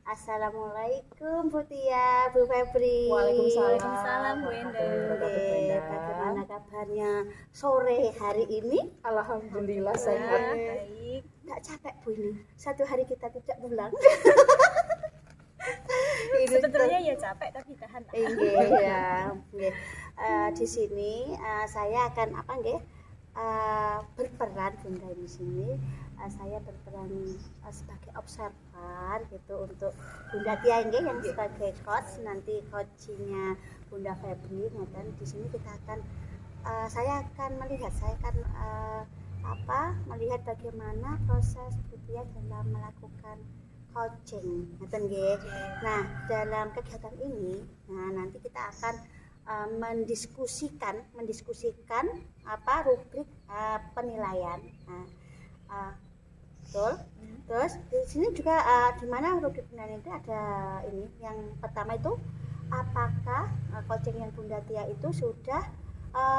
Assalamualaikum Bu Tia, Bu Febri. Waalaikumsalam Bu Enda. Bagaimana kabarnya sore hari ini? Alhamdulillah sehat. Baik. Tak capek Bu ini? Satu hari kita tidak pulang. Sebetulnya ya capek tapi tahan. Iya, di sini saya akan berperan Bunda di sini. Saya berperan sebagai observer gitu untuk Bunda Tia yang sebagai coach, nanti coachnya Bunda Febri. Dan di sini kita akan saya akan melihat melihat bagaimana proses Tia dalam melakukan coaching. Nah, dalam kegiatan ini nanti kita akan mendiskusikan rubrik penilaian. Betul. Terus di sini juga di mana rubrik penilaian itu ada ini. Yang pertama itu apakah coaching yang Bunda Tia itu sudah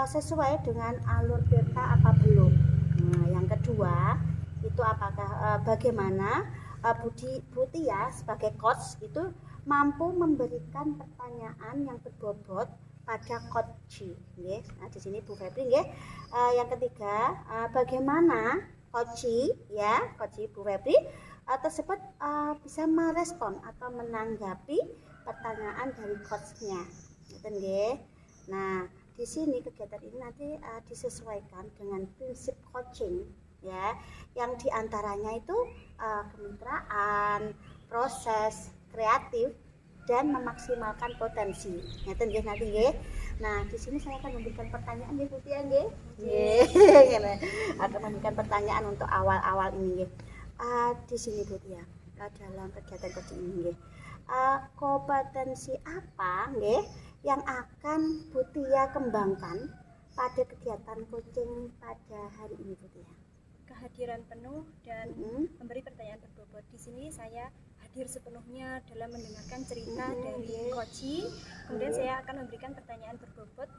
sesuai dengan alur beta apa belum. Nah, yang kedua itu apakah bagaimana Bu Tia sebagai coach itu mampu memberikan pertanyaan yang berbobot pada coach. Nah, di sini Bu Febri yang ketiga bagaimana coach Bu Febri tersebut bisa merespon atau menanggapi pertanyaan dari coachnya. Nah, di sini kegiatan ini nanti disesuaikan dengan prinsip coaching yang diantaranya itu kemitraan, proses kreatif, dan memaksimalkan potensi. Nah, di sini saya akan memberikan pertanyaan Bu Tia akan memberikan pertanyaan untuk awal-awal ini di sini Bu Tia dalam kegiatan coaching ini kompetensi apa yang akan Bu Tia kembangkan pada kegiatan coaching pada hari ini Bu Tia? Kehadiran penuh dan memberi pertanyaan berbobot. Di sini saya hadir sepenuhnya dalam mendengarkan cerita dari coach. Kemudian saya akan memberikan pertanyaan berbobot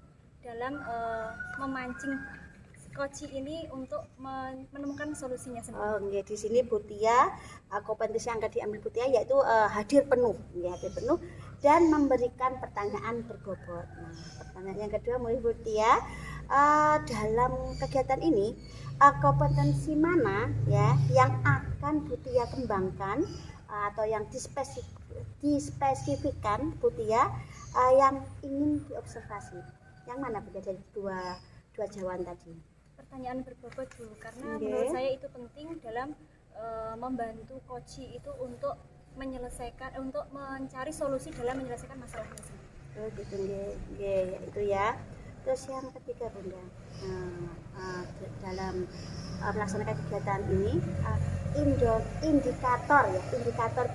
dalam memancing coach ini untuk menemukan solusinya sendiri. Di sini Bu Tia kompetensi yang akan diambil Bu Tia yaitu hadir penuh dan memberikan pertanyaan berbobot. Nah, pertanyaan yang kedua mulai Bu Tia dalam kegiatan ini kompetensi mana yang akan Bu Tia kembangkan atau yang dispesifikkan Bu Tia yang ingin diobservasi? Yang mana Bu Tia dari dua jawaban tadi? Pertanyaan berbobot dulu karena menurut saya itu penting dalam membantu coach itu untuk mencari solusi dalam menyelesaikan masalahnya sendiri. Itu ya. Terus yang ketiga Bunda, dalam melaksanakan kegiatan ini indikator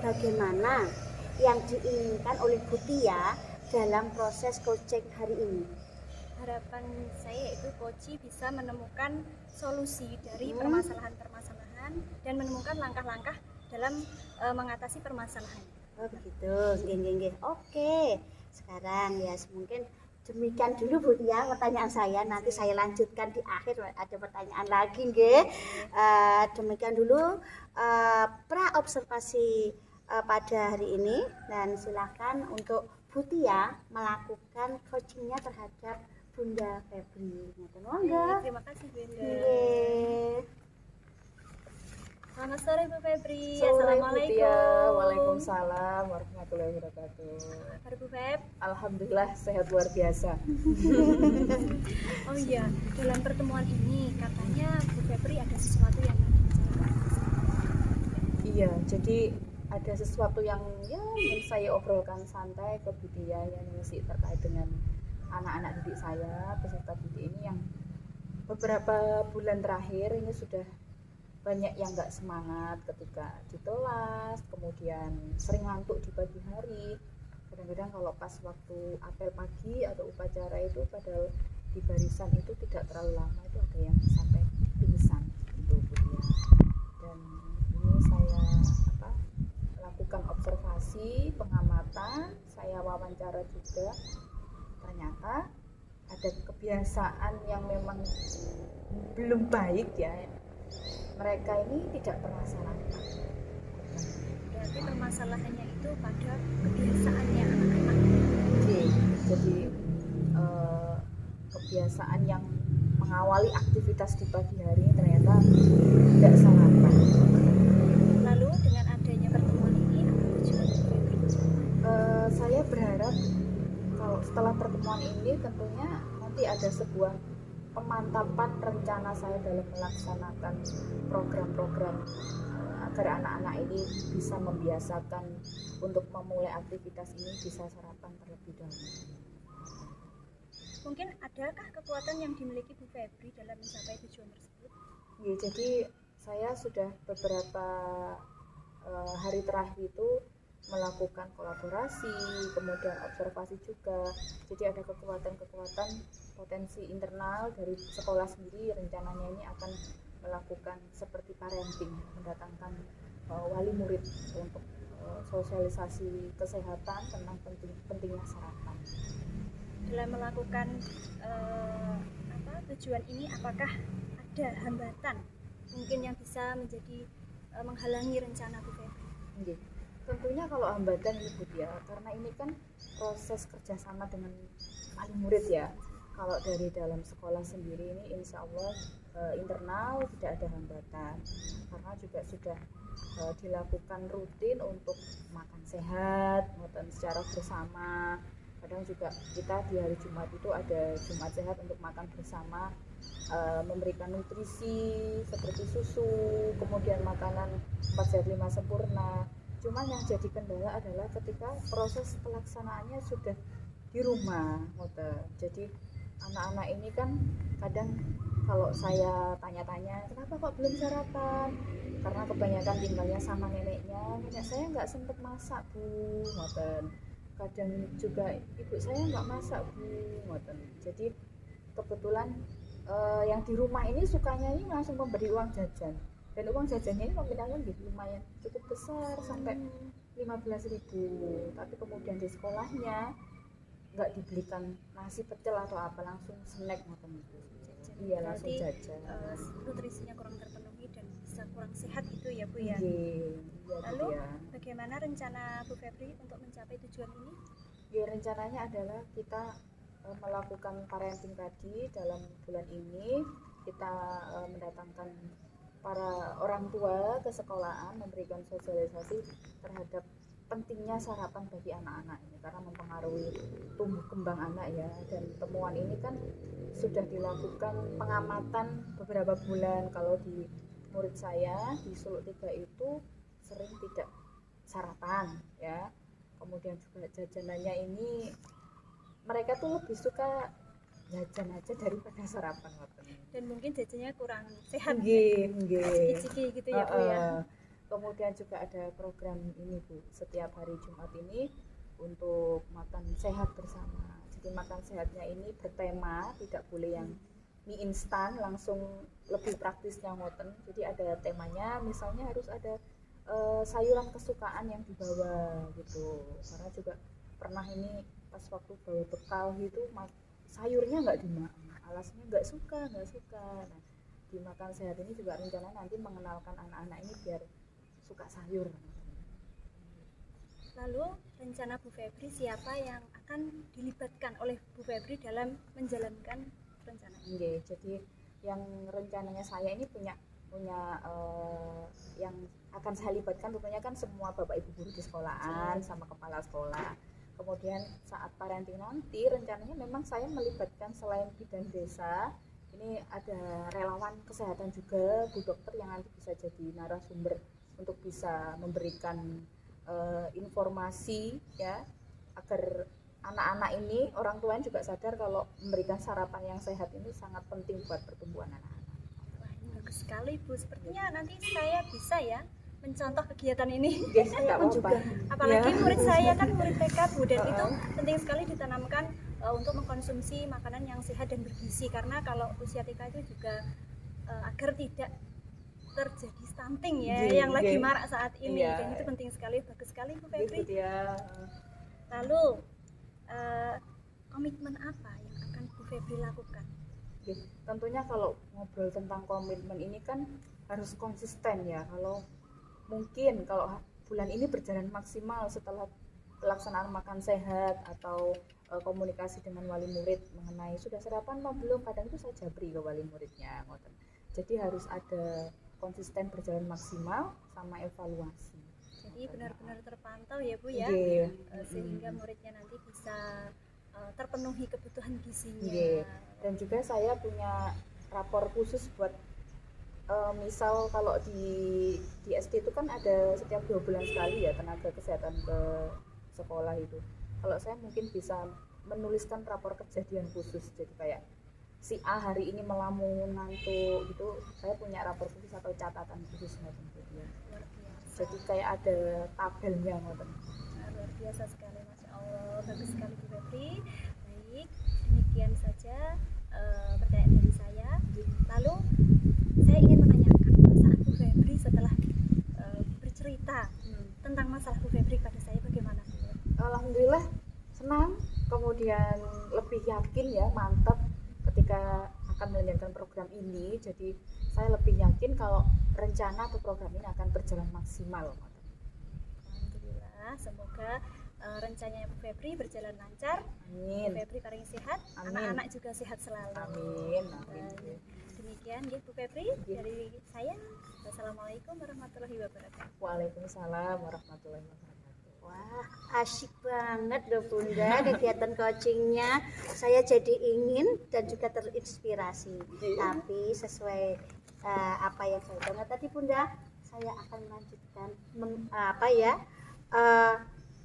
bagaimana yang diinginkan oleh Bu Tia dalam proses coaching hari ini. Harapan saya itu coach bisa menemukan solusi dari permasalahan-permasalahan dan menemukan langkah-langkah dalam mengatasi permasalahan. Begitu. Oke. Sekarang mungkin demikian dulu Bu Tia pertanyaan saya, nanti saya lanjutkan di akhir ada pertanyaan lagi demikian dulu pra observasi pada hari ini, dan silakan untuk Bu Tia melakukan coachingnya terhadap Bunda Febri. Terima kasih Bunda. Selamat sore Bu Febri. Assalamualaikum. Waalaikumsalam warahmatullahi wabarakatuh. Kabar Bu Feb? Alhamdulillah sehat luar biasa. Oh iya, dalam pertemuan ini katanya Bu Febri ada sesuatu yang Iya, jadi ada sesuatu yang ingin saya obrolkan santai ke Bu Tia yang masih terkait dengan anak-anak didik saya, peserta didik ini yang beberapa bulan terakhir ini sudah banyak yang nggak semangat ketika di kelas, kemudian sering ngantuk di pagi hari. Kadang-kadang kalau pas waktu apel pagi atau upacara itu padahal di barisan itu tidak terlalu lama itu ada yang sampai pingsan gitu Bu Tia. Dan ini saya lakukan observasi, pengamatan, saya wawancara juga. Ternyata ada kebiasaan yang memang belum baik mereka ini tidak pernah salah. berarti permasalahannya itu pada kebiasaannya anak-anak. Oke, jadi kebiasaan yang mengawali aktivitas di pagi hari ternyata tidak sarapan. Lalu dengan adanya pertemuan ini apa tujuan Bu Febri? Saya berharap kalau setelah pertemuan ini tentunya nanti ada sebuah pemantapan rencana saya dalam melaksanakan program-program agar anak-anak ini bisa membiasakan untuk memulai aktivitas ini bisa sarapan terlebih dahulu. Mungkin adakah kekuatan yang dimiliki Bu Febri dalam mencapai tujuan tersebut? Ya, jadi saya sudah beberapa hari terakhir itu melakukan kolaborasi, kemudian observasi juga. Jadi ada kekuatan-kekuatan potensi internal dari sekolah sendiri. Rencananya ini akan melakukan seperti parenting, mendatangkan wali murid untuk sosialisasi kesehatan tentang pentingnya sarapan. Dalam melakukan tujuan ini, apakah ada hambatan mungkin yang bisa menjadi menghalangi rencana Bu Febri? Okay. Tentunya kalau hambatan ini Bu ya, karena ini kan proses kerjasama dengan wali murid ya. Kalau dari dalam sekolah sendiri ini insya Allah internal tidak ada hambatan, karena juga sudah dilakukan rutin untuk makan sehat, makan secara bersama. Kadang juga kita di hari Jumat itu ada Jumat sehat untuk makan bersama, memberikan nutrisi seperti susu, kemudian makanan 4 sehat 5 sempurna. Cuman yang jadi kendala adalah ketika proses pelaksanaannya sudah di rumah, jadi anak-anak ini kan kadang kalau saya tanya-tanya kenapa kok belum sarapan, karena kebanyakan tinggalnya sama neneknya, nenek saya nggak sempat masak Bu, kadang juga ibu saya nggak masak Bu, jadi kebetulan yang di rumah ini sukanya ini langsung memberi uang jajan, dan uang jajannya ini nominalnya gitu lumayan cukup besar sampai 15.000, tapi kemudian di sekolahnya nggak dibelikan nasi pecel atau apa, langsung snack gitu. Iya, langsung jajan. Nutrisinya kurang terpenuhi dan bisa kurang sehat itu ya Bu ya. Iya, Lalu ya. bagaimana rencana Bu Febri untuk mencapai tujuan ini? Ya, rencananya adalah kita melakukan parenting tadi dalam bulan ini. Kita mendatangkan para orang tua ke sekolahan, memberikan sosialisasi terhadap pentingnya sarapan bagi anak-anak ini karena mempengaruhi tumbuh kembang anak ya. Dan temuan ini kan sudah dilakukan pengamatan beberapa bulan. Kalau di murid saya di Solo 3 itu sering tidak sarapan ya, kemudian juga jajanannya ini mereka tuh lebih suka jajan aja daripada sarapan. Dan mungkin jajannya kurang sehat, ciki-ciki gitu ya Bu ya. Kemudian juga ada program ini Bu, setiap hari Jumat ini untuk makan sehat bersama. Jadi makan sehatnya ini bertema, tidak boleh yang mie instan, langsung lebih praktisnya Jadi ada temanya, misalnya harus ada sayuran kesukaan yang dibawa gitu. Karena juga pernah ini pas waktu bawa bekal gitu, sayurnya nggak dimakan, alasnya nggak suka. Nah, di makan sehat ini juga rencana nanti mengenalkan anak-anak ini biar suka sayur. Lalu rencana Bu Febri, siapa yang akan dilibatkan oleh Bu Febri dalam menjalankan rencana? Jadi yang rencananya saya ini punya yang akan saya libatkan tentunya kan semua bapak ibu guru di sekolahan sama kepala sekolah. Kemudian saat parenting nanti rencananya memang saya melibatkan selain bidan desa, ini ada relawan kesehatan juga, Bu Dokter yang nanti bisa jadi narasumber untuk bisa memberikan informasi ya, agar anak-anak ini, orang tuanya juga sadar kalau memberikan sarapan yang sehat ini sangat penting buat pertumbuhan anak-anak. Wah, ini bagus sekali Bu, sepertinya nanti saya bisa ya mencontoh kegiatan ini. Saya pun juga, apalagi murid saya kan murid TK Bu, dan itu penting sekali ditanamkan untuk mengkonsumsi makanan yang sehat dan bergizi, karena kalau usia TK itu juga agar tidak terjadi stunting ya, yang lagi marak saat ini, dan itu penting sekali. Bagus sekali Bu Febri. Lalu komitmen apa yang akan Bu Febri lakukan? Tentunya kalau ngobrol tentang komitmen ini kan harus konsisten ya. Kalau mungkin kalau bulan ini berjalan maksimal setelah pelaksanaan makan sehat atau komunikasi dengan wali murid mengenai sudah sarapan mau belum, kadang itu saya jabri ke wali muridnya ngoten. Jadi harus ada konsisten berjalan maksimal sama evaluasi. Jadi benar-benar terpantau ya Bu ya, Nggih. sehingga muridnya nanti bisa terpenuhi kebutuhan gizinya. Nggih. Dan juga saya punya rapor khusus buat misal kalau di SD itu kan ada setiap 2 bulan sekali ya tenaga kesehatan ke sekolah itu. Kalau saya mungkin bisa menuliskan rapor kejadian khusus, jadi kayak si A hari ini melamun ngantuk gitu, saya punya rapor khusus atau catatan khusus ngoten dia. Luar biasa. Jadi kayak ada tabelnya ngoten. Luar biasa sekali, Masya Allah, bagus sekali Bu Febri. Baik, demikian saja pertanyaan dari saya. Lalu saya ingin menanyakan perasaan Bu Febri setelah bercerita tentang masalah Bu Febri pada saya bagaimana? Alhamdulillah senang, kemudian lebih yakin ya, mantap ketika akan menjalankan program ini. Jadi saya lebih yakin kalau rencana atau program ini akan berjalan maksimal. Alhamdulillah, semoga rencananya Bu Febri berjalan lancar. Amin. Bu Febri paling sehat, Amin. anak-anak juga sehat selalu. Amin. Amin. Demikian ya Bu Febri dari saya. Wassalamualaikum warahmatullahi wabarakatuh. Waalaikumsalam warahmatullahi wabarakatuh. Wah, asyik banget loh Bunda kegiatan coachingnya. Saya jadi ingin dan juga terinspirasi. Tapi sesuai apa yang saya dengar tadi Bunda, saya akan melanjutkan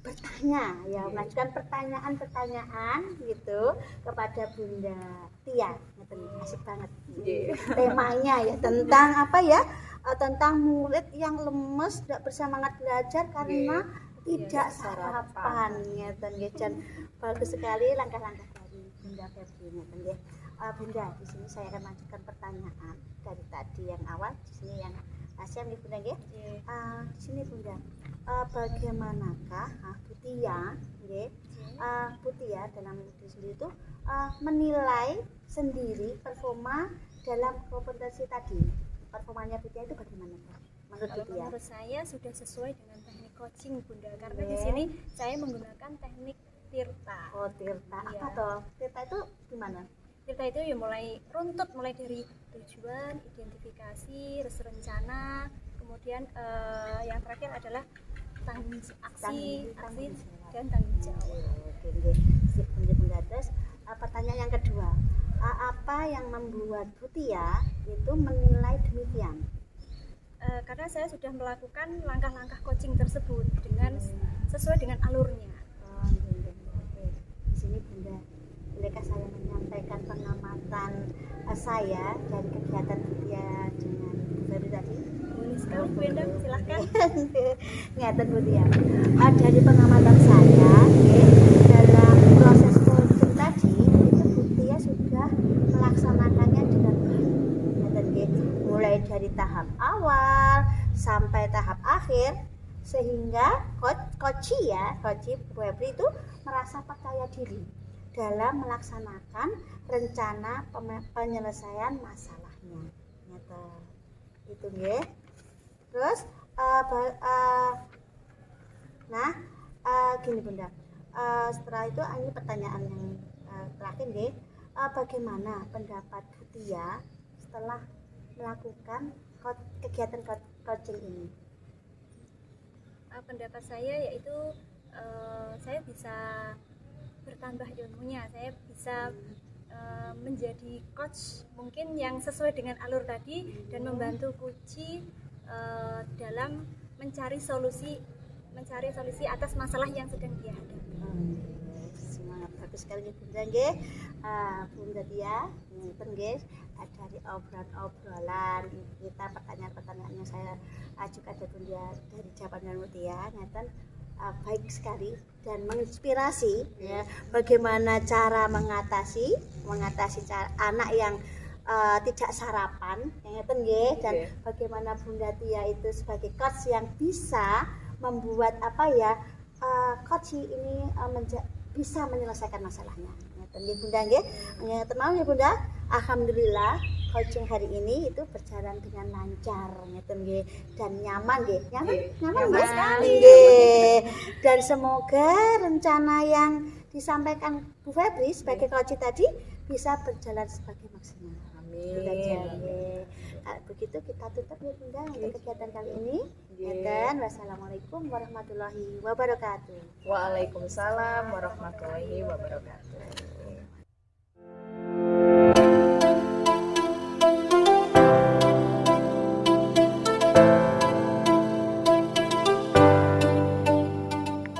bertanya ya, melanjutkan pertanyaan-pertanyaan gitu kepada Bunda Tia. Asik banget. Temanya ya tentang apa ya? Tentang murid yang lemes, tidak bersemangat belajar karena tidak sarapan ngeten nggih. Dan bagus sekali langkah-langkah dari Bunda Febri ngeten nggih. Bunda, di sini saya akan lanjutkan pertanyaan dari tadi yang awal, di sini yang Asia nih Bunda nggih. Di sini Bunda, bagaimanakah Bu Tia nggih? Bu Tia dalam diri sendiri itu menilai sendiri performa dalam kompetensi tadi. Performanya Bu Tia itu bagaimana Pak? Menurut saya sudah sesuai dengan teknik coaching Bunda, karena di sini saya menggunakan teknik Tirta. Oh, Tirta. Iya. Apa toh? Tirta itu gimana? Tirta itu ya mulai runtut, mulai dari tujuan, identifikasi, rencana, kemudian yang terakhir adalah aksi dan tanggung jawab. Oke, nggih. Sip Bunda. Terus pertanyaan yang kedua, apa yang membuat Bu Tia itu menilai demikian? Karena saya sudah melakukan langkah-langkah coaching tersebut dengan sesuai dengan alurnya. Oke. Di sini Bunda, bolehkah saya menyampaikan pengamatan saya dari kegiatan Bu Tia dengan Bu Febri tadi? Boleh sekali Bu Endang, silahkan. Ngeten Bu Tia. Dari pengamatan saya, dalam proses coaching tadi itu Bu Tia sudah melaksanakannya dengan baik. Ngeten nggih. Mulai dari tahap awal sampai tahap akhir, sehingga coach Bu Febri itu merasa percaya diri dalam melaksanakan rencana penyelesaian masalahnya. Itu nggih. Terus gini Bunda, setelah itu ini pertanyaan yang terakhir nggih, bagaimana pendapat Bu Tia setelah melakukan kegiatan coaching ini? Pendapat saya yaitu saya bisa bertambah ilmunya, saya bisa menjadi coach mungkin yang sesuai dengan alur tadi dan membantu coach dalam mencari solusi atas masalah yang sedang dia hadapi. Semangat, bagus sekali Bunda nggih. Bunda Tia ngeten nggih, dari obrolan kita, pertanyaan-pertanyaan yang saya ajukan ke Bunda dari jawaban Bunda Tia ngeten baik sekali dan menginspirasi ya, bagaimana cara mengatasi anak yang tidak sarapan yang ngeten nggih, dan bagaimana Bunda Tia itu sebagai coach yang bisa membuat coach ini bisa menyelesaikan masalahnya. Ngeten nggih Bunda nggih. Ngeten mawon ya Bunda. Alhamdulillah coaching hari ini itu berjalan dengan lancar ngeten nggih dan nyaman nggih. Nyaman Mas sekali. Nggih. Dan semoga rencana yang disampaikan Bu Febri sebagai coach tadi bisa berjalan sebagai maksimal. Itu saja, nggih. Begitu kita tutup ya Bunda untuk kegiatan kali ini. Dan wassalamualaikum warahmatullahi wabarakatuh. Waalaikumsalam warahmatullahi wabarakatuh.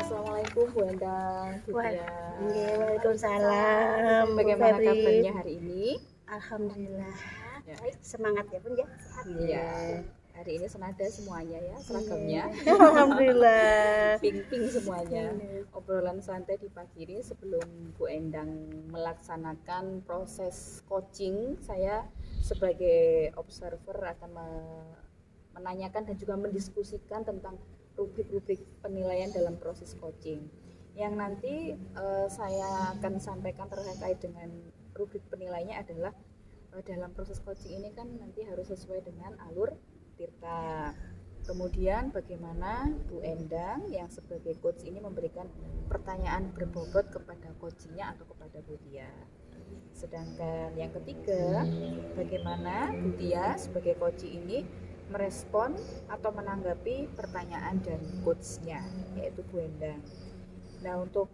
Assalamualaikum Bu Endang, Bu Tia. Waalaikumsalam. Bagaimana Bu Febri? kabarnya hari ini? Alhamdulillah. Ya. Semangat ya Bun ya. Sehat. Iya. Hari ini senada semuanya ya, seragamnya. Alhamdulillah. Ping-ping semuanya. Obrolan santai di pagi ini sebelum Bu Endang melaksanakan proses coaching, saya sebagai observer akan menanyakan dan juga mendiskusikan tentang rubrik-rubrik penilaian dalam proses coaching. Yang nanti saya akan sampaikan terkait dengan rubrik penilaiannya adalah dalam proses coaching ini kan nanti harus sesuai dengan alur Tirta. Kemudian bagaimana Bu Endang yang sebagai coach ini memberikan pertanyaan berbobot kepada coachingnya atau kepada Bu Tia. Sedangkan yang ketiga, bagaimana Bu Tia sebagai coach ini merespon atau menanggapi pertanyaan dari coachnya, yaitu Bu Endang. Nah untuk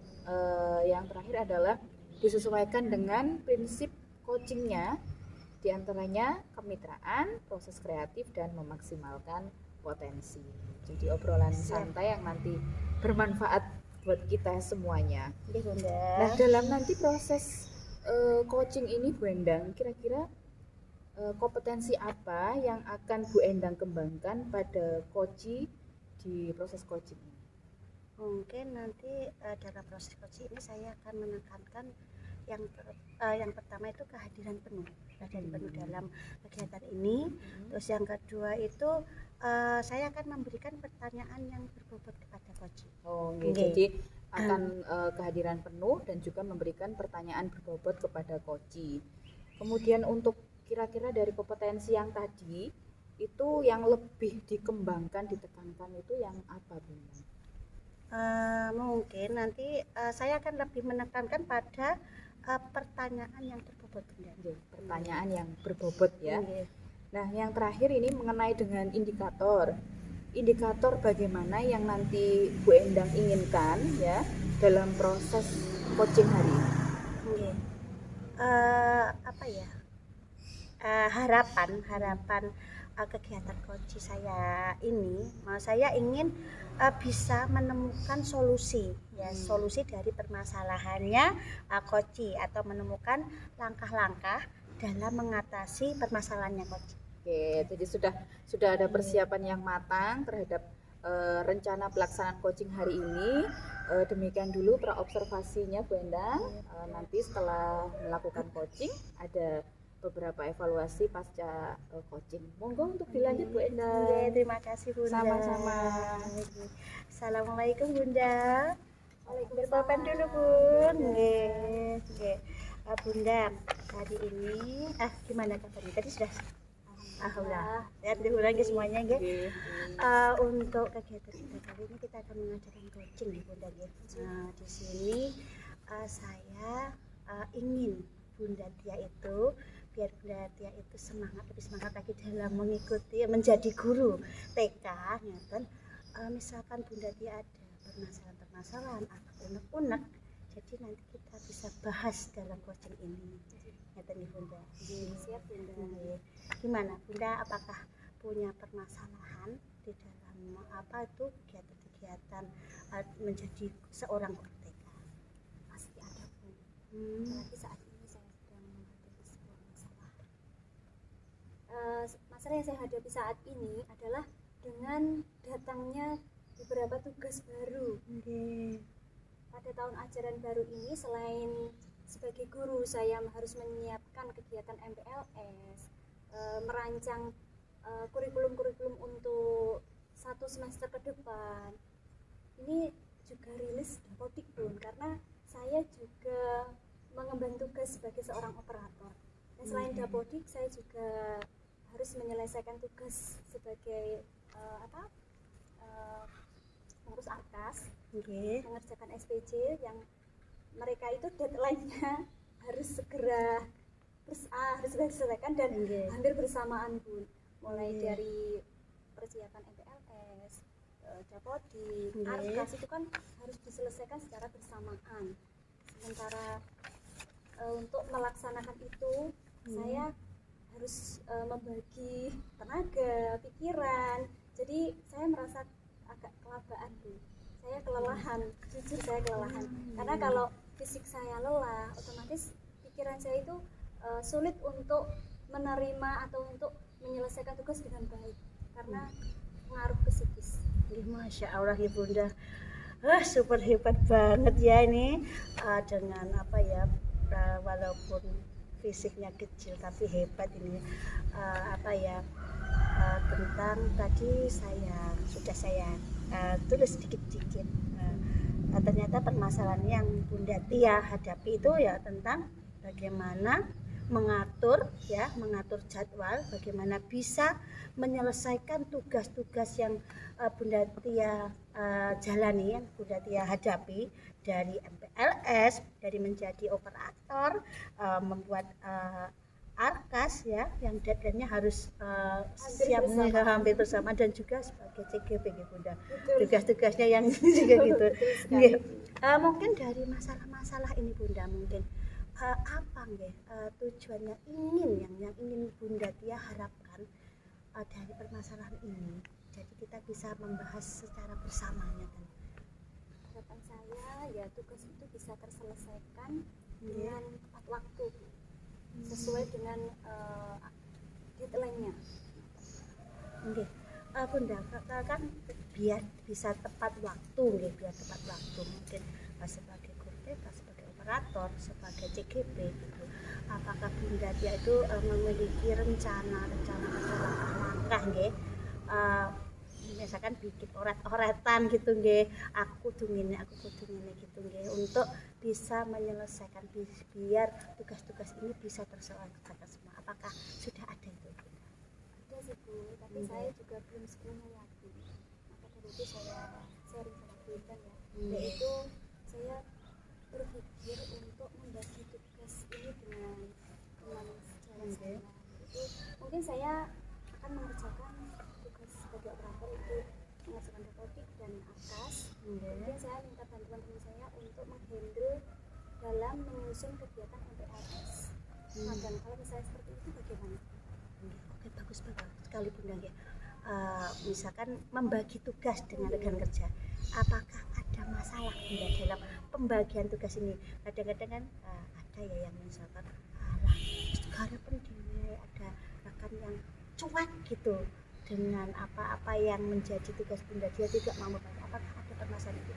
yang terakhir adalah disesuaikan dengan prinsip coachingnya, diantaranya kemitraan, proses kreatif, dan memaksimalkan potensi. Jadi obrolan santai yang nanti bermanfaat buat kita semuanya. Nggih Bunda. Nah dalam nanti proses coaching ini Bu Endang, kira-kira kompetensi apa yang akan Bu Endang kembangkan pada coaching di proses coaching ini? Mungkin nanti dalam proses coaching ini saya akan menekankan yang pertama itu kehadiran penuh dalam kegiatan ini. Terus yang kedua itu saya akan memberikan pertanyaan yang berbobot kepada coach. Oh, jadi akan kehadiran penuh dan juga memberikan pertanyaan berbobot kepada coach. Kemudian untuk kira-kira dari kompetensi yang tadi itu yang lebih dikembangkan, ditekankan itu yang apa Bu? Mungkin nanti saya akan lebih menekankan pada pertanyaan yang berbobot. Pertanyaan yang berbobot ya. Nah yang terakhir ini mengenai dengan indikator bagaimana yang nanti Bu Endang inginkan ya dalam proses coaching hari ini. Harapan kegiatan coaching saya ini, saya ingin bisa menemukan solusi dari permasalahannya coaching atau menemukan langkah-langkah dalam mengatasi permasalahannya coaching. Oke, jadi sudah ada persiapan yang matang terhadap rencana pelaksanaan coaching hari ini. Demikian dulu praobservasinya Bu Endang. Nanti setelah melakukan coaching ada beberapa evaluasi pasca coaching. Monggo untuk dilanjut Bu Endang. Terima kasih Bunda. Sama-sama. Assalamualaikum Bunda. Berpapan dulu Bun. Bunda, hari ini gimana kabarnya? Tadi sudah alhamdulillah. Sehat diulang semuanya nggih. Untuk kegiatan kita kali ini kita akan mengajarkan coaching di Bunda nggih. Nah, di sini saya ingin Bunda Tia itu biar Bunda Tia itu lebih semangat lagi dalam mengikuti menjadi guru TK ngeten. Misalkan Bunda Tia ada permasalahan atau unek-unek, jadi nanti kita bisa bahas dalam coaching ini. Ngeten nih Bunda. Siap Bunda. Gimana Bunda, apakah punya permasalahan di dalam kegiatan menjadi seorang guru TK? Pasti ada Bu. Apalagi saat ini saya sedang menghadapi sebuah masalah. Masalah yang saya hadapi saat ini adalah dengan datangnya beberapa tugas baru. Pada tahun ajaran baru ini, selain sebagai guru saya harus menyiapkan kegiatan MPLS, merancang kurikulum-kurikulum untuk 1 semester ke depan. Ini juga rilis dapodik Bun, karena saya juga mengemban tugas sebagai seorang operator. Dan selain dapodik, saya juga harus menyelesaikan tugas sebagai pengurus arkas, mengerjakan SPJ yang mereka itu deadline-nya harus segera harus diselesaikan dan hampir bersamaan Bun. Mulai dari persiapan MPLS, dapodik, arkas itu kan harus diselesaikan secara bersamaan. Sementara untuk melaksanakan itu saya harus membagi tenaga, pikiran. Jadi saya merasa agak kelabaan tuh. Saya kelelahan, jujur saya kelelahan. Karena kalau fisik saya lelah, otomatis pikiran saya itu sulit untuk menerima atau untuk menyelesaikan tugas dengan baik karena pengaruh ke psikis. Masya Allah ya Bunda, super hebat banget ya ini dengan apa ya, walaupun fisiknya kecil tapi hebat ini tentang tadi sudah saya tulis sedikit-sedikit. Ternyata permasalahan yang Bunda Tia hadapi itu ya tentang bagaimana mengatur jadwal, bagaimana bisa menyelesaikan tugas-tugas yang Bunda Tia jalani, yang Bunda Tia hadapi dari MPLS, dari menjadi operator, membuat arkas ya, yang deadline-nya harus siap hampir bersama, dan juga sebagai CGP ya Bunda, tugas-tugasnya yang juga gitu. Mungkin dari masalah-masalah ini Bunda, mungkin apa tujuannya yang ingin Bunda Tia harapkan dari permasalahan ini, jadi kita bisa membahas secara bersamanya kan. Harapan saya ya tugas itu bisa terselesaikan dengan tepat waktu, sesuai dengan deadline-nya. Bunda kan biar bisa tepat waktu, mungkin sebagai guru, sebagai operator, sebagai CGP gitu. Apakah Bunda Tia itu memiliki rencana langkah misalkan bikin oret-oretan gitu aku kudu ngene gitu untuk bisa menyelesaikan biar tugas-tugas ini bisa terselesaikan semua. Apakah sudah ada itu? Ada sih Bu, tapi saya juga belum sepenuhnya yakin. Maka dari itu saya sharing sama Bunda ya. Yaitu saya berpikir untuk membagi tugas ini dengan teman sejawat saya. Itu mungkin saya akan mengerjakan tugas sebagai operator itu mengerjakan dapodik dan arkas. Kemudian saya minta bantuan teman saya untuk menghandle dalam menyusun kegiatan MPLS. Dan kalau misalnya seperti itu bagaimana? Oke, bagus sekali Bunda ya. Misalkan membagi tugas dengan rekan kerja, apakah ada masalah Bunda dalam pembagian tugas ini? Kadang-kadang kan ada ya yang misalkan segala pendidik, ada rekan yang cuek gitu dengan apa-apa yang menjadi tugas Bunda, dia tidak mau membantu. Apakah ada permasalahan itu?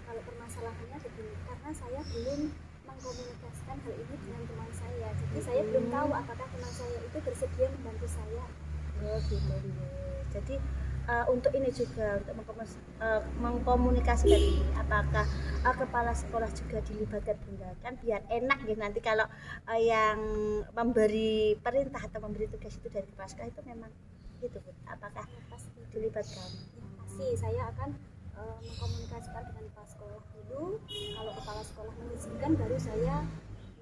Kalau permasalahannya begini, karena saya belum mengkomunikasikan hal ini dengan teman saya, jadi saya belum tahu apakah teman saya itu bersedia membantu saya. Gitu. Jadi untuk ini juga untuk mengkomunikasikan ini, apakah kepala sekolah juga dilibatkan Bunda, kan biar enak gitu nanti kalau yang memberi perintah atau memberi tugas itu dari kepala sekolah itu memang gitu Bu. Apakah pasti dilibatkan? Pasti saya akan mengkomunikasikan dengan kepala sekolah dulu. Kalau kepala sekolah mengizinkan, baru saya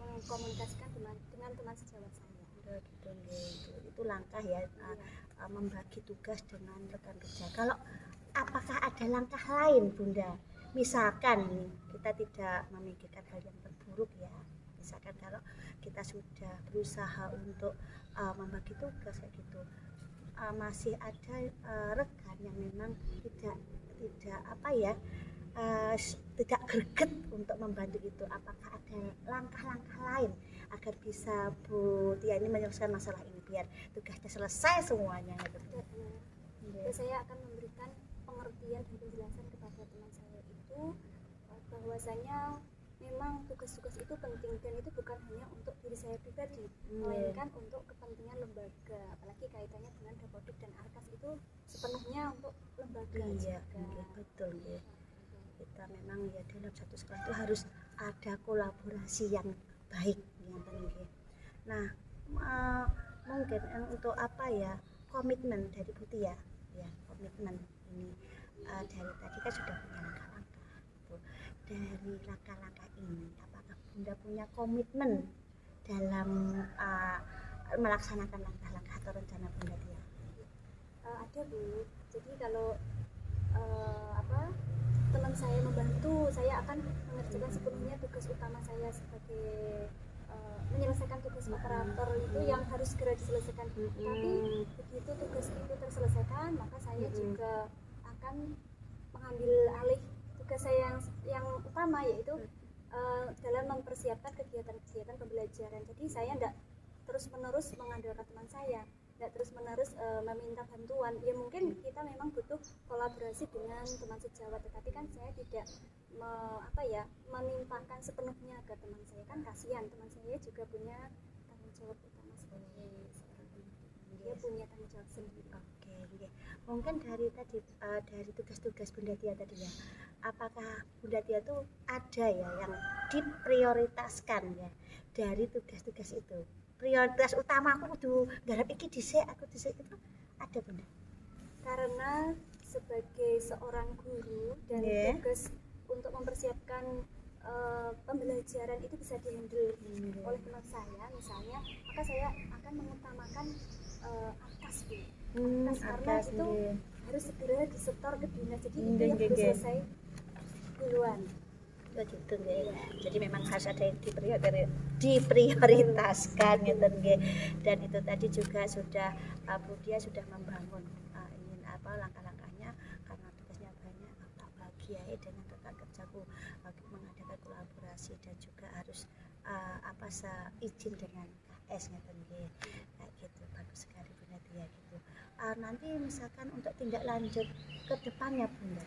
mengkomunikasikan dengan teman sejawat saya. Gitu. Itu langkah ya, membagi tugas dengan rekan kerja. Kalau apakah ada langkah lain Bunda, misalkan kita tidak memikirkan hal yang terburuk ya, misalkan kalau kita sudah berusaha untuk membagi tugas kayak gitu, masih ada rekan yang memang tidak tidak greget untuk membantu itu, apakah ada langkah-langkah lain agar bisa Bu Tia ini menyelesaikan masalah ini biar tugasnya selesai semuanya gitu. Saya akan memberikan pengertian dan penjelasan kepada teman saya itu bahwasanya memang tugas-tugas itu penting dan itu bukan hanya untuk diri saya pribadi, melainkan untuk kepentingan lembaga, apalagi kaitannya dengan dapodik dan arkas itu sepenuhnya untuk lembaga. Betul ya. Kita memang ya dalam satu sekolah itu harus ada kolaborasi yang baik. Nah, mungkin untuk apa ya, komitmen dari Butia ya, komitmen ini dari tadi kan sudah punya langkah-langkah gitu. Dari langkah-langkah ini apakah Bunda punya komitmen dalam melaksanakan langkah-langkah atau rencana Bunda Tia? Ada Bu, jadi kalau teman saya membantu, saya akan mengerjakan sepenuhnya tugas utama saya sebagai menyelesaikan tugas operator itu yang harus segera diselesaikan. Tapi begitu tugas itu terselesaikan, maka saya juga akan mengambil alih tugas saya yang utama, yaitu dalam mempersiapkan kegiatan-kegiatan pembelajaran. Jadi saya tidak terus-menerus mengandalkan teman saya, tidak terus-menerus meminta bantuan. Ya mungkin kita memang butuh kolaborasi dengan teman sejawat, tetapi kan saya tidak menimpakan sepenuhnya ke teman saya, kan kasihan, teman saya juga punya tanggung jawab utama sebagai seorang ibu. Dia punya tanggung jawab sendiri. Oke, mungkin dari tadi dari tugas-tugas Bunda Tia tadi ya, apakah Bunda Tia tuh ada ya yang diprioritaskan ya dari tugas-tugas itu? Prioritas utama aku kudu garap iki dhisik, aku dhisik, itu ada Bunda? Karena sebagai seorang guru dan tugas untuk mempersiapkan pembelajaran itu bisa dihandle oleh teman saya misalnya, maka saya akan mengutamakan atas Bu. Karena itu harus segera disetor ke dinas, jadi itu yang harus selesai duluan. Gitu nggih. Jadi memang harus ada yang diprioritaskan gitu nggih. Dan itu tadi juga sudah Budia sudah membangun ingin langkah-langkahnya, karena tugasnya banyak, tak bahagia dengan rekan kerjaku mengadakan kolaborasi dan juga harus izin dengan KS gitu nggih. Kayak gitu, bagus sekali Bunda Tia gitu. Nanti misalkan untuk tindak lanjut ke depannya Bunda,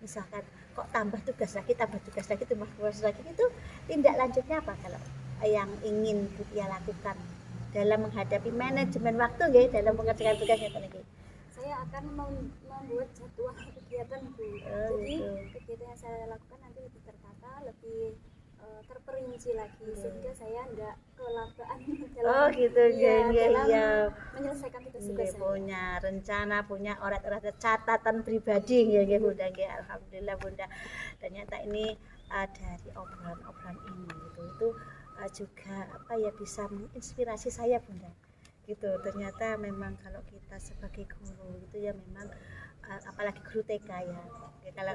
misalkan kok tambah tugas lagi itu tindak lanjutnya apa kalau yang ingin Butia lakukan dalam menghadapi manajemen waktu nggih, dalam mengerjakan tugasnya niki? Saya akan membuat jadwal kegiatan Bu. Jadi kegiatan yang saya lakukan nanti lebih tertata, lebih terperinci lagi, sehingga saya enggak kelabaan dalam menyelesaikan tugas-tugas saya. Punya rencana, punya orat-orat catatan pribadi nggih Bunda nggih. Alhamdulillah Bunda. Ternyata ini dari obrolan ini itu juga bisa menginspirasi saya Bunda. Gitu. Ternyata memang kalau kita sebagai guru itu ya memang apalagi guru TK ya. Kalau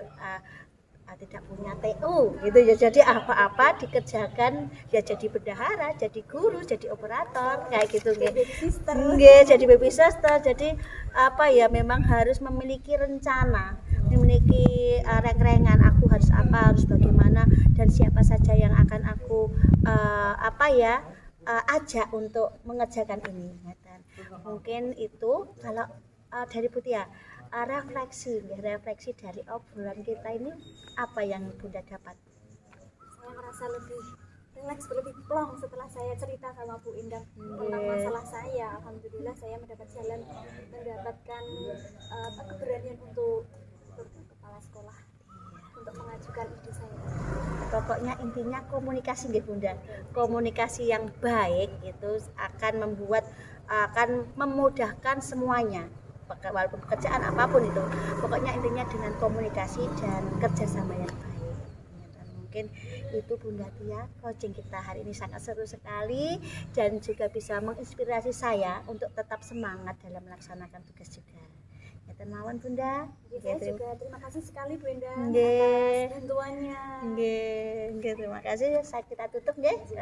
tidak punya TU gitu ya, jadi apa-apa dikerjakan ya, jadi bendahara, jadi guru, jadi operator kayak gitu nggih, jadi baby sister. Jadi memang harus memiliki rencana, memiliki reng-rengan, aku harus apa, harus bagaimana, dan siapa saja yang akan aku ajak untuk mengerjakan ini. Mungkin itu kalau dari Butia refleksi dari obrolan kita ini, apa yang Bunda dapat? Saya merasa lebih rileks, lebih plong setelah saya cerita sama Bu Indah tentang masalah saya. Alhamdulillah saya mendapatkan keberanian untuk kepala sekolah untuk mengajukan ide saya. Pokoknya intinya komunikasi nggih Bunda. Komunikasi yang baik itu akan memudahkan semuanya. Walaupun pekerjaan apapun itu, pokoknya intinya dengan komunikasi dan kerjasama yang baik. Dan mungkin itu Bunda Tia, coaching kita hari ini sangat seru sekali dan juga bisa menginspirasi saya untuk tetap semangat dalam melaksanakan tugas juga. Ya mawon Bunda. Saya juga terima kasih sekali Bunda atas bantuannya. Nggih, terima kasih. Kita tutup nggih.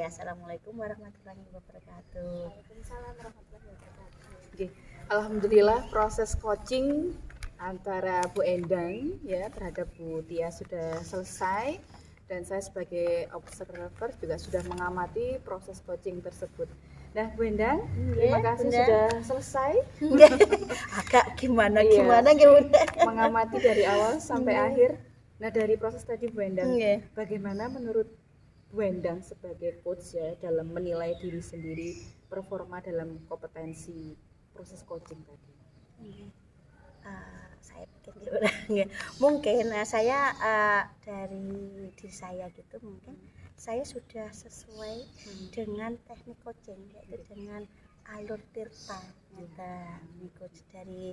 Assalamualaikum warahmatullahi wabarakatuh. Waalaikumsalam warahmatullahi wabarakatuh. Oke. Alhamdulillah proses coaching antara Bu Endang ya terhadap Bu Tia sudah selesai, dan saya sebagai observer juga sudah mengamati proses coaching tersebut. Nah Bu Endang, terima kasih Bunda. Sudah selesai. Agak gimana Bunda, mengamati dari awal sampai akhir. Nah dari proses tadi Bu Endang, bagaimana menurut Bu Endang sebagai coach ya dalam menilai diri sendiri, performa dalam kompetensi proses coaching tadi? saya bikin dulu. Mungkin saya dari diri saya gitu, mungkin saya sudah sesuai dengan teknik coaching, yaitu dengan alur tirta coach, dari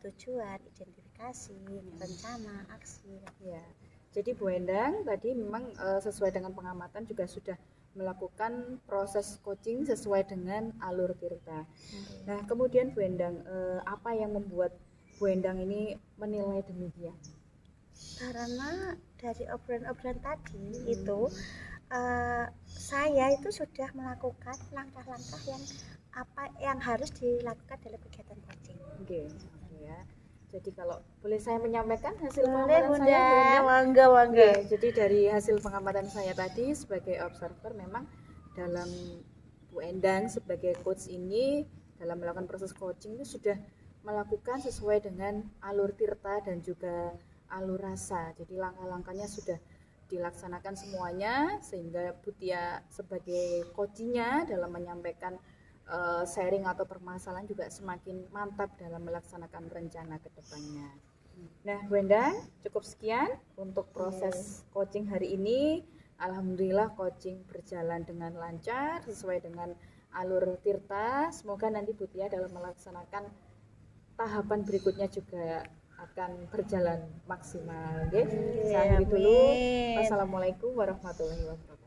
tujuan, identifikasi, rencana, aksi. Ya, jadi Bu Endang tadi memang sesuai dengan pengamatan juga sudah melakukan proses coaching sesuai dengan alur tirta. Nah, kemudian Bu Endang, apa yang membuat Bu Endang ini menilai demikian? Karena dari obrolan-obrolan tadi itu saya itu sudah melakukan langkah-langkah yang apa yang harus dilakukan dalam kegiatan coaching. Oke ya. Jadi kalau boleh saya menyampaikan hasil Boleh, pengamatan saya, Bu Endang? monggo. Oke, jadi dari hasil pengamatan saya tadi sebagai observer, memang dalam Bu Endang sebagai coach ini dalam melakukan proses coaching itu sudah melakukan sesuai dengan alur tirta dan juga alur rasa. Jadi langkah-langkahnya sudah dilaksanakan semuanya, sehingga Bu Tia sebagai coachnya dalam menyampaikan sharing atau permasalahan juga semakin mantap dalam melaksanakan rencana ke depannya. Nah, Bu Endang, cukup sekian untuk proses coaching hari ini. Alhamdulillah coaching berjalan dengan lancar sesuai dengan alur tirta. Semoga nanti Bu Tia dalam melaksanakan tahapan berikutnya juga akan berjalan maksimal. Oke, sampai dulu. Wassalamualaikum warahmatullahi wabarakatuh.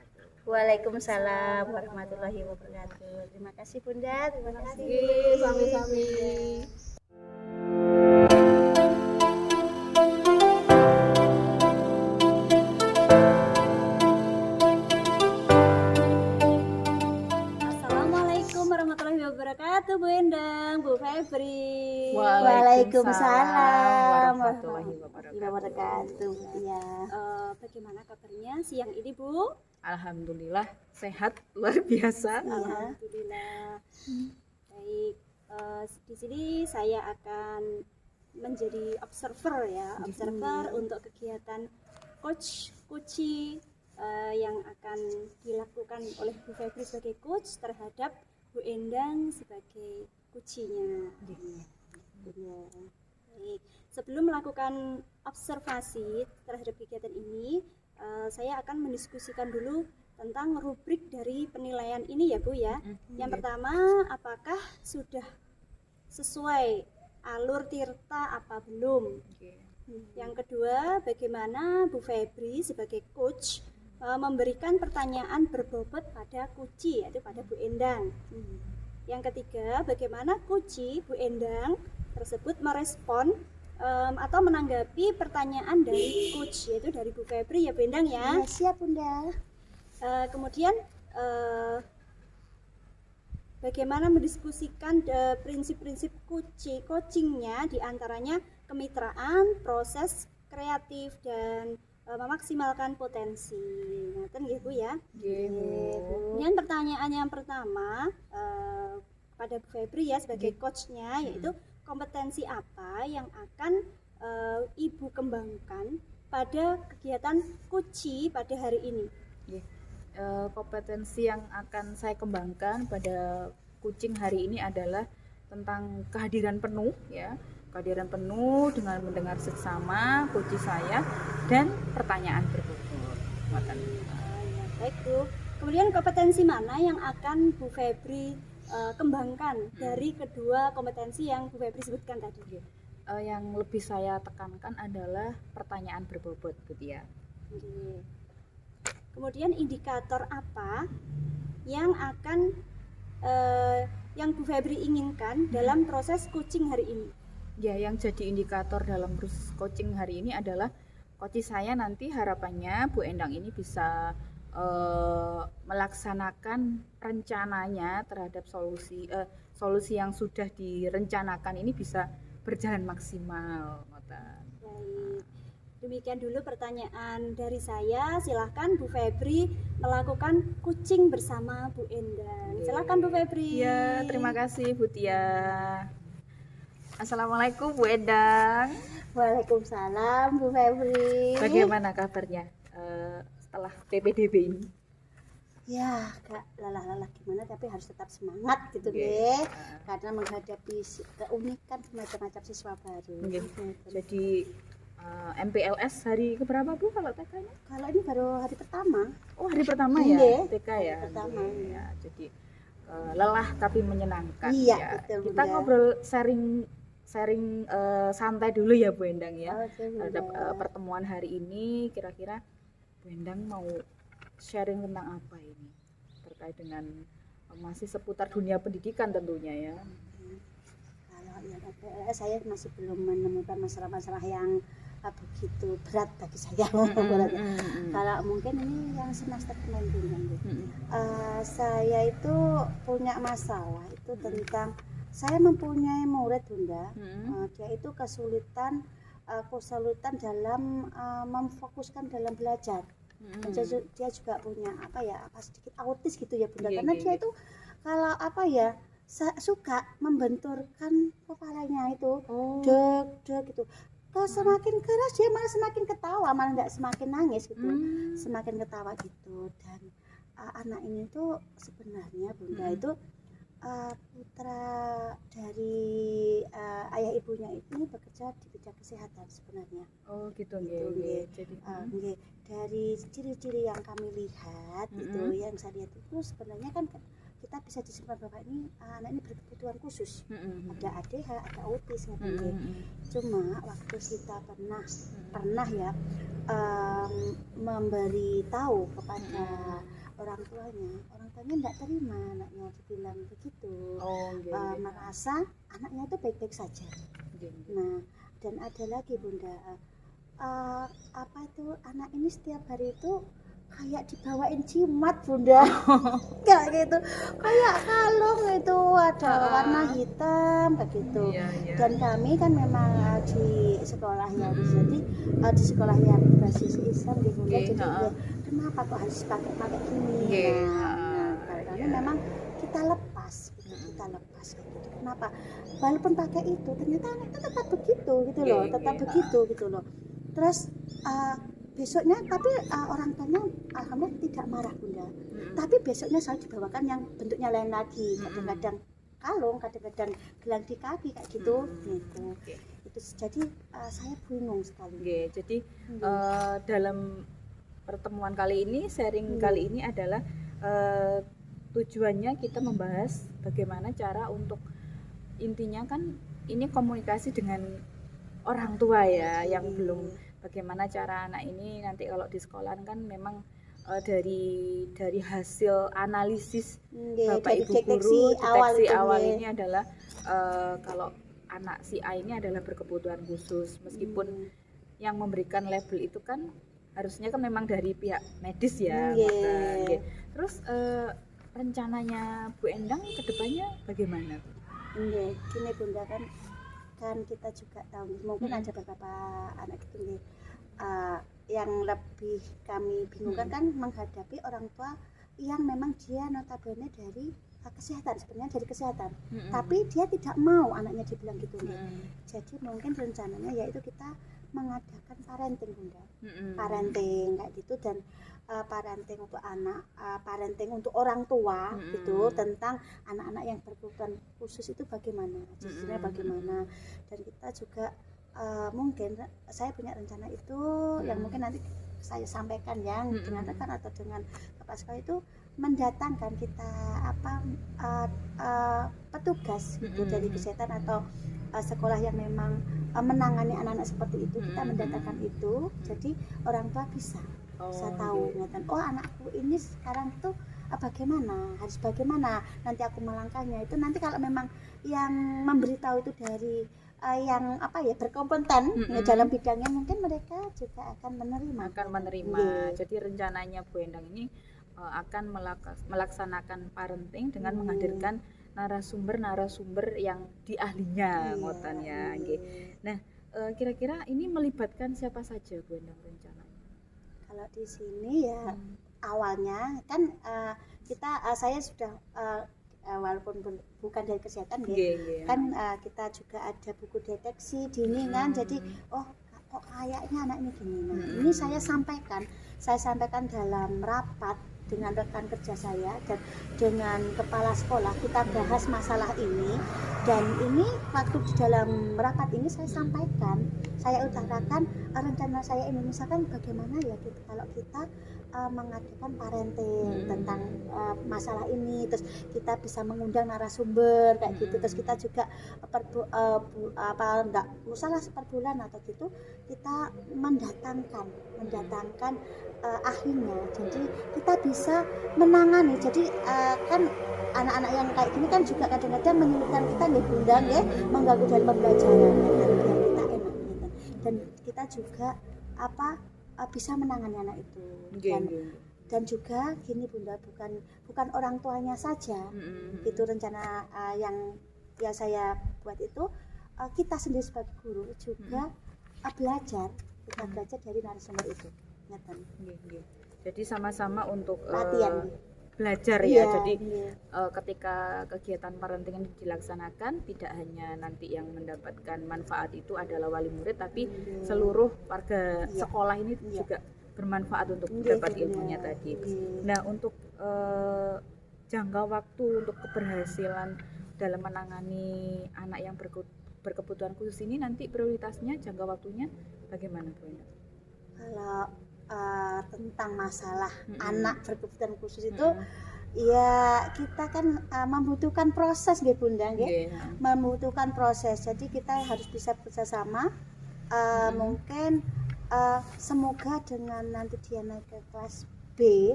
Waalaikumsalam warahmatullahi wabarakatuh. Terima kasih Bunda, terima kasih. Sami-sami. Assalamualaikum warahmatullahi wabarakatuh, Bu Endang, Bu Febri. Waalaikumsalam warahmatullahi wabarakatuh. Ya. Bagaimana kabarnya siang ini, Bu? Alhamdulillah sehat luar biasa. Alhamdulillah. Baik, di sini saya akan menjadi observer ya, observer untuk kegiatan coaching yang akan dilakukan oleh Bu Febri sebagai coach terhadap Bu Endang sebagai coachnya. Baik, sebelum melakukan observasi terhadap kegiatan ini, saya akan mendiskusikan dulu tentang rubrik dari penilaian ini ya Bu ya. Yang pertama, apakah sudah sesuai alur tirta apa belum? Yang kedua, bagaimana Bu Febri sebagai coach memberikan pertanyaan berbobot pada coach, yaitu pada Bu Endang. Yang ketiga, bagaimana coach Bu Endang tersebut merespon atau menanggapi pertanyaan dari coach, yaitu dari Bu Febri ya Bu Endang ya. Siap Bunda. Kemudian bagaimana mendiskusikan prinsip-prinsip coachingnya, diantaranya kemitraan, proses kreatif, dan memaksimalkan potensi. Nah, nggih Bu ya. Kemudian pertanyaan yang pertama pada Bu Febri ya sebagai coachnya, yaitu kompetensi apa yang akan Ibu kembangkan pada kegiatan coaching pada hari ini? Kompetensi yang akan saya kembangkan pada coaching hari ini adalah tentang kehadiran penuh ya, kehadiran penuh dengan mendengar seksama coach saya dan pertanyaan berbobot. Baik Bu. Kemudian kompetensi mana yang akan Bu Febri kembangkan dari kedua kompetensi yang Bu Febri sebutkan tadi? Yang lebih saya tekankan adalah pertanyaan berbobot, Bu Tia. Kemudian indikator apa yang akan yang Bu Febri inginkan dalam proses coaching hari ini? Ya, yang jadi indikator dalam proses coaching hari ini adalah coach saya nanti harapannya Bu Endang ini bisa melaksanakan rencananya terhadap solusi yang sudah direncanakan ini bisa berjalan maksimal. Baik, demikian dulu pertanyaan dari saya. Silahkan Bu Febri melakukan coaching bersama Bu Endang. Silahkan Bu Febri. Ya, terima kasih Bu Tia. Assalamualaikum Bu Endang. Waalaikumsalam Bu Febri. Bagaimana kabarnya setelah PPDB ini? ya agak lelah-lelah gimana tapi harus tetap semangat gitu Oke. deh, karena menghadapi keunikan macam-macam siswa baru. Oke. Gitu. Jadi MPLS hari keberapa Bu kalau TK-nya? Kalau ini baru hari pertama. Oh, hari pertama ya, Iya, TK hari ya. pertama, Oke, iya. ya. Jadi lelah tapi menyenangkan Iya, ya. betul, Kita Bunda. ngobrol sharing santai dulu ya Bu Endang ya. Oke, Bunda. Terhadap pertemuan hari ini, kira-kira Bu Endang mau sharing tentang apa ini? Terkait dengan masih seputar dunia pendidikan tentunya ya. Kalau yang PLS saya masih belum menemukan masalah-masalah yang begitu berat bagi saya. Beratnya. Kalau mungkin ini yang semester kemarin Bunda. Saya itu punya masalah itu tentang saya mempunyai murid Bunda. Dia itu kesulitan dalam memfokuskan dalam belajar. Dia juga punya sedikit autis gitu ya Bunda, karena dia itu kalau suka membenturkan kepalanya itu, deg gitu. Kalau semakin keras dia malah semakin ketawa, malah nggak semakin nangis gitu, semakin ketawa gitu. Dan anak ini tuh sebenarnya Bunda itu putra dari ayah ibunya ini bekerja di bidang kesehatan sebenarnya. Oh gitu, nggih. Jadi Nggih, dari ciri-ciri yang kami lihat itu, yang saya lihat itu sebenarnya kan kita bisa disimpulkan bahwa ini anak ini berkebutuhan khusus. Ada ADH, ada autis nggih. Cuma waktu kita pernah ya memberi tahu kepada orang tuanya enggak terima anaknya dibilang begitu. Merasa anaknya itu baik-baik saja. Nah, dan ada lagi Bunda, anak ini setiap hari itu kayak dibawain jimat Bunda. Kayak gitu, kayak kalung itu ada warna hitam begitu. Dan kami kan memang di sekolah ya, jadi di sekolah yang berbasis Islam gitu Bunda. Jadi kenapa kok harus pakai gini? Karena memang kita lepas kayak gitu. Kenapa? Walaupun pakai itu ternyata anaknya tetap begitu gitu loh, begitu gitu loh. Terus besoknya tapi orang tuanya alhamdulillah tidak marah Bunda. Tapi besoknya selalu dibawakan yang bentuknya lain lagi, kadang-kadang kalung, kadang-kadang gelang di kaki kayak gitu. Itu jadi saya bingung sekali. Jadi dalam pertemuan kali ini, sharing kali ini adalah tujuannya kita membahas bagaimana cara untuk, intinya kan ini komunikasi dengan orang tua ya, yang belum, bagaimana cara anak ini nanti kalau di sekolah kan memang dari hasil analisis Bapak Ibu guru, deteksi awal ini adalah kalau anak si A ini adalah berkebutuhan khusus, meskipun yang memberikan label itu kan harusnya kan memang dari pihak medis ya. Terus rencananya Bu Endang kedepannya bagaimana? Gini Bunda, kan kita juga tahu mungkin ada beberapa anak itu yang lebih kami bingungkan kan menghadapi orang tua yang memang dia notabene dari kesehatan, sebenarnya dari kesehatan, tapi dia tidak mau anaknya dibilang gitu. Jadi mungkin rencananya yaitu kita mengadakan parenting Bunda, parenting kayak gitu, dan parenting untuk anak, parenting untuk orang tua gitu, tentang anak-anak yang berkebutuhan khusus itu bagaimana, sebenarnya bagaimana. Dan kita juga mungkin saya punya rencana itu yang mungkin nanti saya sampaikan ya dengan rekan atau dengan kepala sekolah itu, mendatangkan kita petugas gitu dari kesehatan atau sekolah yang memang menangani anak-anak seperti itu. Kita mendatangkan itu, jadi orang tua bisa tahu anakku ini sekarang tuh bagaimana, harus bagaimana nanti aku melangkahnya. Itu nanti kalau memang yang memberitahu itu dari yang berkompeten dalam bidangnya, mungkin mereka juga akan menerima. Jadi rencananya Bu Endang ini akan melaksanakan parenting dengan menghadirkan narasumber yang diahlinya ngoten ya. Nah, kira-kira ini melibatkan siapa saja Bu Endang rencananya? Kalau di sini ya awalnya kan saya sudah walaupun bukan dari kesehatan kan kita juga ada buku deteksi dini kan, jadi kok kayaknya anak ini gini. Ini saya sampaikan dalam rapat dengan rekan kerja saya dan dengan kepala sekolah kita bahas masalah ini, dan ini waktu di dalam rapat ini saya sampaikan, saya utarakan rencana saya ini, misalkan bagaimana ya gitu kalau kita mengadakan parenting tentang masalah ini, terus kita bisa mengundang narasumber kayak gitu, terus kita juga enggak usahlah per bulan atau gitu, kita mendatangkan ahlinya, jadi kita bisa menangani. Jadi kan anak-anak yang kayak gini kan juga kadang-kadang menyulitkan kita nih bunda ya, mengganggu dalam pembelajaran ya, biar kita enak gitu. Dan kita juga bisa menangani anak itu. Dan juga gini bunda, bukan orang tuanya saja, itu rencana yang ya saya buat itu, kita sendiri sebagai guru juga belajar dari narasumber itu. Jadi sama-sama untuk latihan belajar ya. Jadi ketika kegiatan parenting ini dilaksanakan, tidak hanya nanti yang mendapatkan manfaat itu adalah wali murid, tapi seluruh warga sekolah ini juga bermanfaat untuk mendapat ilmunya tadi. Nah, untuk jangka waktu untuk keberhasilan dalam menangani anak yang berkebutuhan khusus ini, nanti prioritasnya jangka waktunya bagaimana Bu? Kalau tentang masalah anak berkebutuhan khusus itu ya kita kan membutuhkan proses nggih bunda nggih, membutuhkan proses, jadi kita harus bisa bersama. Mungkin semoga dengan nanti dia naik ke kelas B,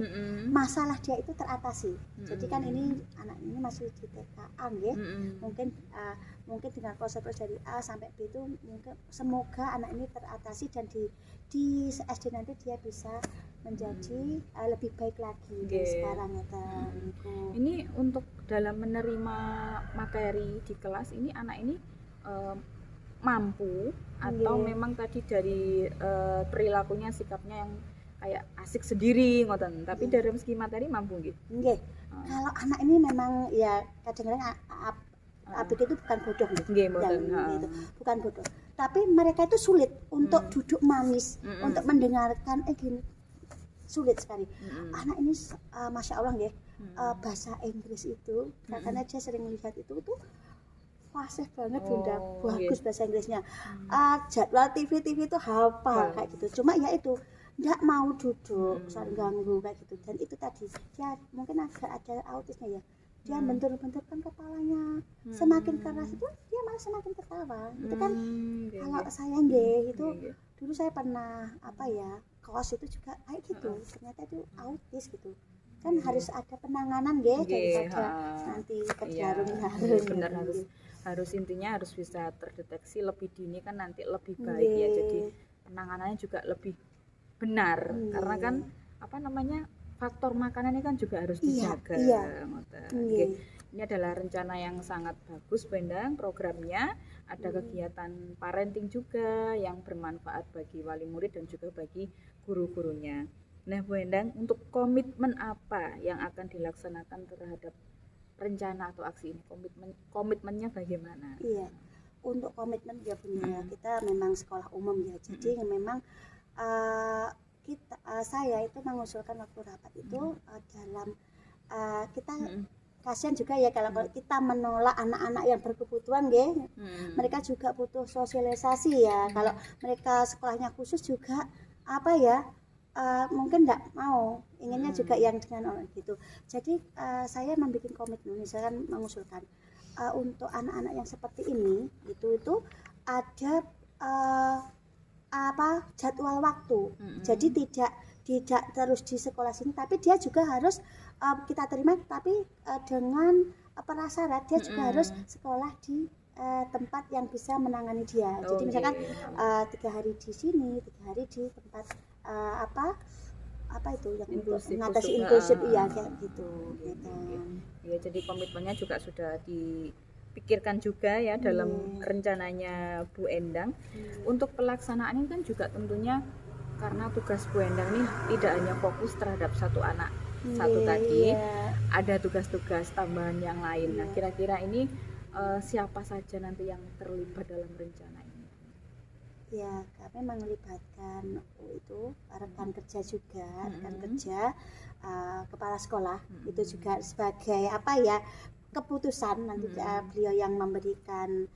masalah dia itu teratasi. Jadi kan ini anak ini masih di TKA nggih, mungkin dengan proses dari A sampai B itu mungkin semoga anak ini teratasi, dan di SD nanti dia bisa menjadi lebih baik lagi dari sekarang ya. Ini untuk dalam menerima materi di kelas ini, anak ini mampu atau memang tadi dari perilakunya, sikapnya yang kayak asik sendiri ngoten, tapi dalam segi materi mampu gitu. Nggih. Kalau anak ini memang ya kadang-kadang ABG itu bukan bodoh gitu. Bukan bodoh. Tapi mereka itu sulit untuk duduk manis, untuk mendengarkan gini. Sulit sekali. Anak ini Masya Allah nggih, bahasa Inggris itu karena dia sering melihat itu fasih banget bunda, bagus bahasa Inggrisnya. Jadwal TV itu hafal kayak gitu. Cuma ya itu nggak mau duduk, saling ganggu kayak gitu. Dan itu tadi dia mungkin agak ada autisnya ya, dia bentur-benturkan kepalanya, semakin keras itu dia malah semakin ketawa. Itu kan kalau saya nggih itu dulu saya pernah kos itu juga kayak gitu, ternyata itu autis gitu kan. Harus ada penanganan nggih daripada nanti berlarut-larut. Benar, harus intinya harus bisa terdeteksi lebih dini kan, nanti lebih baik ya. Jadi penanganannya juga lebih benar, karena kan faktor makanan ini kan juga harus dijaga. Ini adalah rencana yang sangat bagus Bu Endang, programnya ada kegiatan parenting juga yang bermanfaat bagi wali murid dan juga bagi guru-gurunya. Nah Bu Endang, untuk komitmen apa yang akan dilaksanakan terhadap rencana atau aksi ini? Komitmennya bagaimana? Iya, untuk komitmen ya Bunda, kita memang sekolah umum ya, jadi memang saya itu mengusulkan waktu rapat itu dalam kita kasihan juga ya kalau kita menolak anak-anak yang berkebutuhan mereka juga butuh sosialisasi ya. Kalau mereka sekolahnya khusus juga mungkin enggak mau, inginnya juga yang dengan orang gitu. Jadi saya membuat komitmen, misalkan mengusulkan untuk anak-anak yang seperti ini itu ada jadwal waktu. Jadi tidak terus di sekolah sini, tapi dia juga harus kita terima, tapi dengan prasyarat dia juga harus sekolah di tempat yang bisa menangani dia. Jadi misalkan 3 hari di sini, 3 hari di tempat itu yang mengatasi inklusif kayak gitu. Ya, jadi komitmennya juga sudah dipikirkan juga ya dalam rencananya Bu Endang. Untuk pelaksanaannya kan juga tentunya karena tugas Bu Endang ini tidak hanya fokus terhadap satu anak tadi, ada tugas-tugas tambahan yang lain. Nah, kira-kira ini siapa saja nanti yang terlibat dalam rencana ini? Ya, kami melibatkan itu rekan kerja juga, rekan Mm-mm. kerja kepala sekolah Mm-mm. itu juga sebagai apa ya keputusan nanti beliau yang memberikan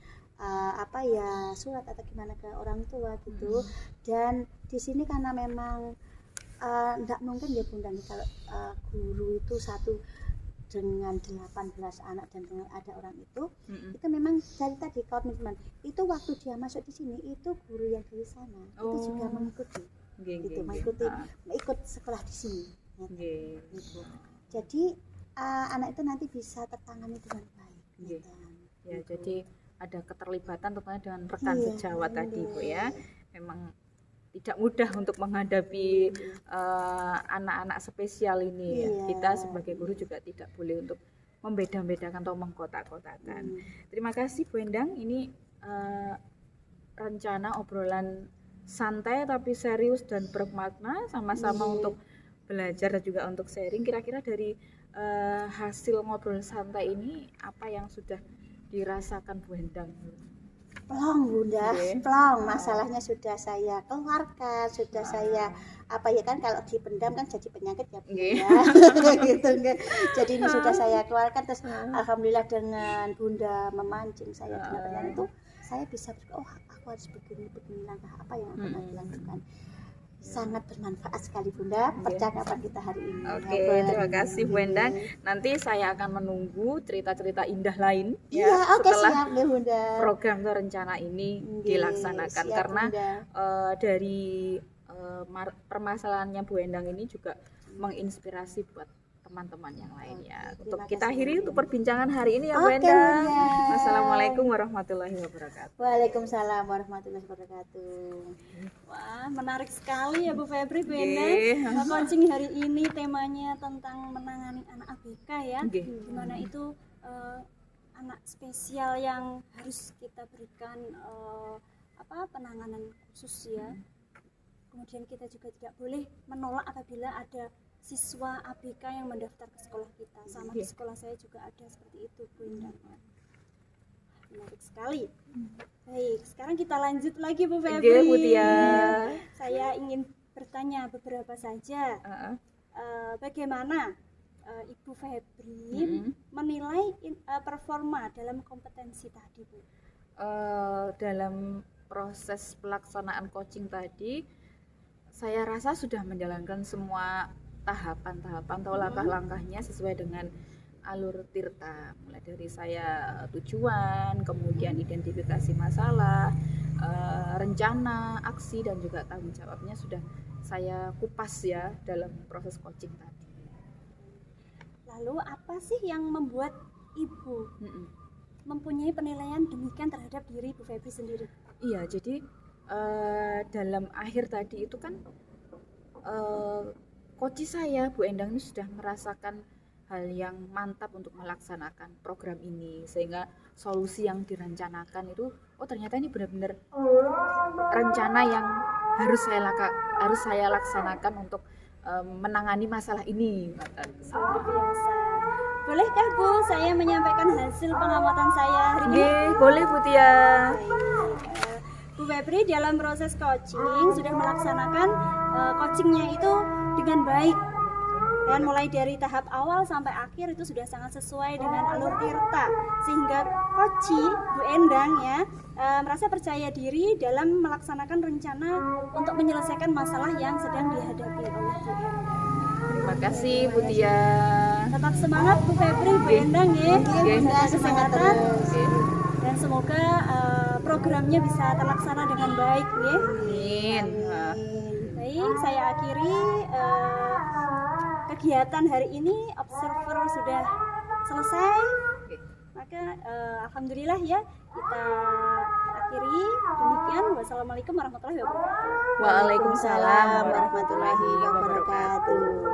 apa ya surat atau gimana ke orang tua gitu. Dan di sini karena memang enggak mungkin ya Bunda nih kalau guru itu satu dengan 18 anak dan dengan ada orang itu memang dari tadi komitmen itu waktu dia masuk di sini itu guru yang dari sana itu juga mengikuti gitu, mengikuti ikut sekolah di sini gitu. Jadi anak itu nanti bisa tertangani dengan baik gitu. Ya, jadi ada keterlibatan tentunya dengan rekan sejawat tadi Bu ya. Memang tidak mudah untuk menghadapi anak-anak spesial ini ya. Kita sebagai guru juga tidak boleh untuk membeda-bedakan atau mengkotak-kotakan. Terima kasih Bu Endang, ini rencana obrolan santai tapi serius dan bermakna sama-sama untuk belajar dan juga untuk sharing. Kira-kira dari hasil ngobrol santai ini apa yang sudah dirasakan Bu Endang? Plong Bunda, plong, masalahnya sudah saya keluarkan, sudah saya apa ya kan kalau dipendam kan jadi penyakit ya Bunda gitu kan. Jadi ini sudah saya keluarkan terus alhamdulillah dengan Bunda memancing saya dengan pertanyaan itu saya bisa aku harus begini langkah apa yang akan aku lakukan. Sangat bermanfaat sekali Bunda percakapan kita hari ini. Oke, terima kasih Bu Endang. Nanti saya akan menunggu cerita-cerita indah lain setelah siap, Bunda. Program rencana ini dilaksanakan siap, karena dari permasalahannya Bu Endang ini juga menginspirasi buat teman-teman yang lainnya. Untuk kita akhiri untuk perbincangan hari ini ya Bu Endang. Wassalamualaikum warahmatullahi wabarakatuh. Waalaikumsalam warahmatullahi wabarakatuh. Wah, menarik sekali ya Bu Febri, Bu Endang. Coaching hari ini temanya tentang menangani anak ABK ya. Dimana itu anak spesial yang harus kita berikan penanganan khusus ya. Kemudian kita juga tidak boleh menolak apabila ada siswa ABK yang mendaftar ke sekolah kita. Sama di sekolah saya juga ada seperti itu Bu Endang. Menarik sekali. Baik, sekarang kita lanjut lagi Bu Febri. Bu Tia. Saya ingin bertanya beberapa saja. Bagaimana Ibu Febri menilai performa dalam kompetensi tadi Bu? Dalam proses pelaksanaan coaching tadi, saya rasa sudah menjalankan semua tahapan-tahapan atau langkah-langkahnya sesuai dengan alur Tirta, mulai dari saya tujuan, kemudian identifikasi masalah, rencana, aksi dan juga tanggung jawabnya sudah saya kupas ya dalam proses coaching tadi. Lalu apa sih yang membuat Ibu mempunyai penilaian demikian terhadap diri Bu Febri sendiri? Iya, jadi dalam akhir tadi itu kan coach saya Bu Endang ini sudah merasakan hal yang mantap untuk melaksanakan program ini, sehingga solusi yang direncanakan itu ternyata ini benar-benar rencana yang harus saya laksanakan untuk menangani masalah ini. Luar biasa. Bolehkah Bu saya menyampaikan hasil pengamatan saya hari ini? Boleh Bu Tia. Bu Febri dalam proses coaching sudah melaksanakan coachingnya itu dengan baik, dan mulai dari tahap awal sampai akhir itu sudah sangat sesuai dengan alur Tirta, sehingga coach Bu Endang ya merasa percaya diri dalam melaksanakan rencana untuk menyelesaikan masalah yang sedang dihadapi oleh Bu Endang. Terima kasih Bu Tia. Tetap semangat Bu Febri, Bu Endang ya, jaga kesehatan dan semoga programnya bisa terlaksana dengan baik ya. Amin. Baik, saya akhiri kegiatan hari ini. Observer sudah selesai, maka alhamdulillah ya kita akhiri demikian. Wassalamualaikum warahmatullahi wabarakatuh. Waalaikumsalam warahmatullahi wabarakatuh.